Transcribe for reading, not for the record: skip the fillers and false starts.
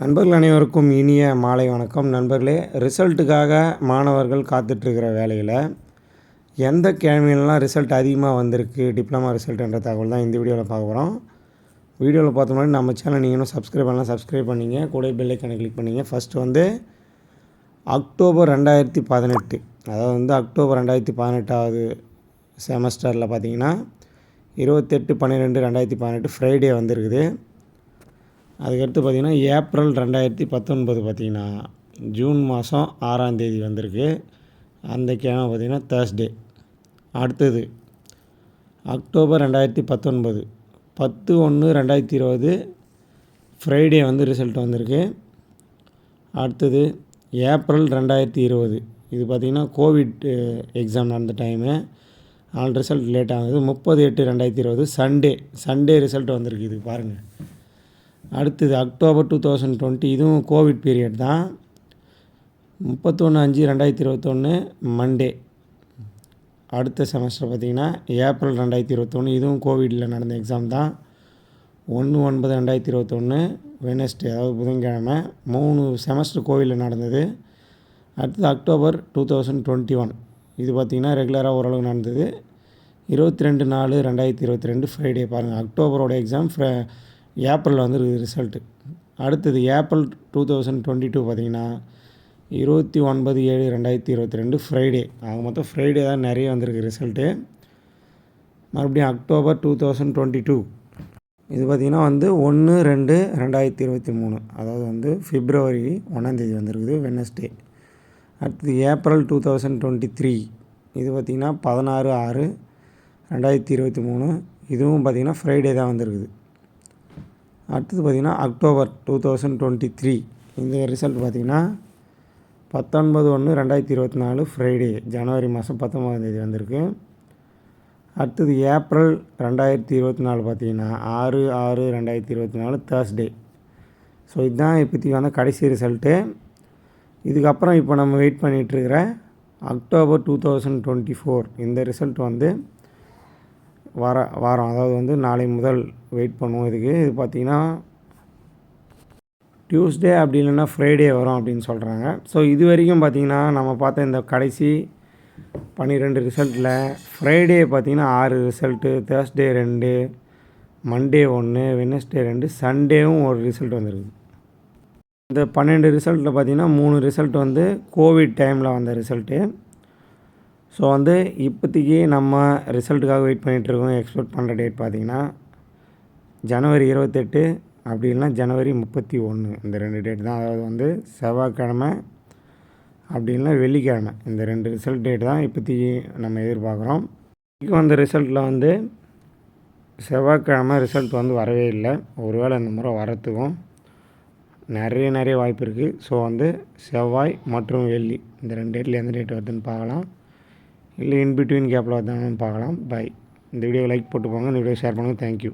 நண்பர்கள் அனைவருக்கும் இனிய மாலை வணக்கம். நண்பர்களே, ரிசல்ட்டுக்காக மாணவர்கள் காத்துட்ருக்கிற வேலையில் எந்த கிழமையிலலாம் ரிசல்ட் அதிகமாக வந்திருக்கு டிப்ளமா ரிசல்ட்டுன்ற தகவல் தான் இந்த வீடியோவில் பார்க்க போகிறோம். வீடியோவில் பார்த்த முன்னாடி நம்ம சேனல் நீங்கள் இன்னும் சப்ஸ்கிரைப் பண்ணலாம், சப்ஸ்கிரைப் பண்ணிங்க, கூட பெல் ஐக்கானை கிளிக் பண்ணிங்க. ஃபஸ்ட்டு வந்து அக்டோபர் 2018, அதாவது அக்டோபர் 2018வது செமஸ்டரில் பார்த்திங்கன்னா 28/12/2018 ஃப்ரைடே வந்திருக்குது. அதுக்கடுத்து பார்த்திங்கன்னா ஏப்ரல் 2019 பார்த்திங்கன்னா ஜூன் மாதம் 6ஆம் தேதி வந்திருக்கு. அந்த கிழமை பார்த்திங்கன்னா தேர்ஸ்டே. அடுத்தது அக்டோபர் 2019 10/1/2020 ஃப்ரைடே ரிசல்ட் வந்திருக்கு. அடுத்தது ஏப்ரல் 2020, இது பார்த்திங்கன்னா கோவிட் எக்ஸாம் நடந்த டைமு, அதனால் ரிசல்ட் லேட் ஆகுது. 30/8/2020 சண்டே ரிசல்ட் வந்திருக்கு. இது பாருங்கள். அடுத்தது அக்டோபர் 2020, இதுவும் கோவிட் பீரியட் தான். 31/5/2021 மண்டே. அடுத்த செமஸ்டர் பார்த்திங்கன்னா ஏப்ரல் 2021, இதுவும் கோவிடில் நடந்த எக்ஸாம் தான். 1/9/2021 வெனஸ்டே, அதாவது புதன்கிழமை. 3 செமஸ்டர் கோவிலில் நடந்தது. அடுத்தது அக்டோபர் 2021, இது பார்த்திங்கன்னா ரெகுலராக ஓரளவு நடந்தது. 22/4/2022 ஃப்ரைடே. பாருங்கள், அக்டோபரோட எக்ஸாம் ஏப்ரலில் ரிசல்ட்டு. அடுத்தது ஏப்ரல் 2022 பார்த்திங்கன்னா 29/7/2022 ஃப்ரைடே. ஆக மொத்தம் ஃப்ரைடே தான் நிறைய வந்திருக்கு ரிசல்ட்டு. மறுபடியும் அக்டோபர் 2022, இது பார்த்திங்கன்னா 1/2/2023, அதாவது பிப்ரவரி 1ஆம் தேதி வந்திருக்குது, வெனஸ்டே. அடுத்தது ஏப்ரல் 2023, இது பார்த்திங்கன்னா 16/6/2023, இதுவும் பார்த்திங்கன்னா ஃப்ரைடே தான் வந்திருக்குது. அடுத்தது பார்த்திங்கன்னா அக்டோபர் 2023, இந்த ரிசல்ட் பார்த்திங்கன்னா 19/1/2024 ஃப்ரைடே, ஜனவரி மாதம் 19ஆம் தேதி வந்திருக்கு. அடுத்தது ஏப்ரல் 2024 பார்த்திங்கன்னா 6/6/2024 தேர்ஸ்டே. ஸோ இதுதான் இப்போதைக்கு கடைசி ரிசல்ட்டு. இதுக்கப்புறம் இப்போ நம்ம வெயிட் பண்ணிகிட்ருக்கிற அக்டோபர் 2024 இந்த ரிசல்ட் வாரம், அதாவது நாளை முதல் வெயிட் பண்ணுவோம். இது பார்த்திங்கன்னா டியூஸ்டே அப்படி இல்லைன்னா ஃப்ரைடே வரும் அப்படின்னு சொல்கிறாங்க. ஸோ இது வரைக்கும் பார்த்திங்கன்னா நம்ம பார்த்த இந்த கடைசி 12 ரிசல்ட்டில் ஃப்ரைடே பார்த்திங்கன்னா 6 ரிசல்ட்டு, தேர்ஸ்டே 2, மண்டே 1, வெனஸ்டே 2, சண்டேவும் ஒரு ரிசல்ட் வந்திருக்கு. இந்த 12 ரிசல்ட்டில் பார்த்திங்கன்னா 3 ரிசல்ட் கோவிட் டைமில் வந்த ரிசல்ட்டு. ஸோ இப்போதைக்கு நம்ம ரிசல்ட்டுக்காக வெயிட் பண்ணிகிட்ருக்கோம். எக்ஸ்பெக்ட் பண்ணுற டேட் பார்த்திங்கன்னா ஜனவரி 28 அப்படி இல்லைனா ஜனவரி 31, இந்த 2 டேட் தான். அதாவது செவ்வாய்க்கிழமை அப்படி இல்லைனா வெள்ளிக்கிழமை, இந்த 2 ரிசல்ட் டேட் தான் இப்போதைக்கு நம்ம எதிர்பார்க்குறோம். வந்த ரிசல்ட்டில் செவ்வாய்க்கிழமை ரிசல்ட் வரவே இல்லை. ஒருவேளை இந்த முறை வரத்துக்கும் நிறைய வாய்ப்பு இருக்குது. ஸோ செவ்வாய் மற்றும் வெள்ளி, இந்த 2 டேட்டில் எந்த டேட் வருதுன்னு பார்க்கலாம். இல்லை இன்பிட்வீன் கேப்பில் வருதான்னு பார்க்கலாம். பை. இந்த வீடியோ லைக் போட்டு போங்க, இந்த வீடியோ ஷேர் பண்ணுங்கள். தேங்க்யூ.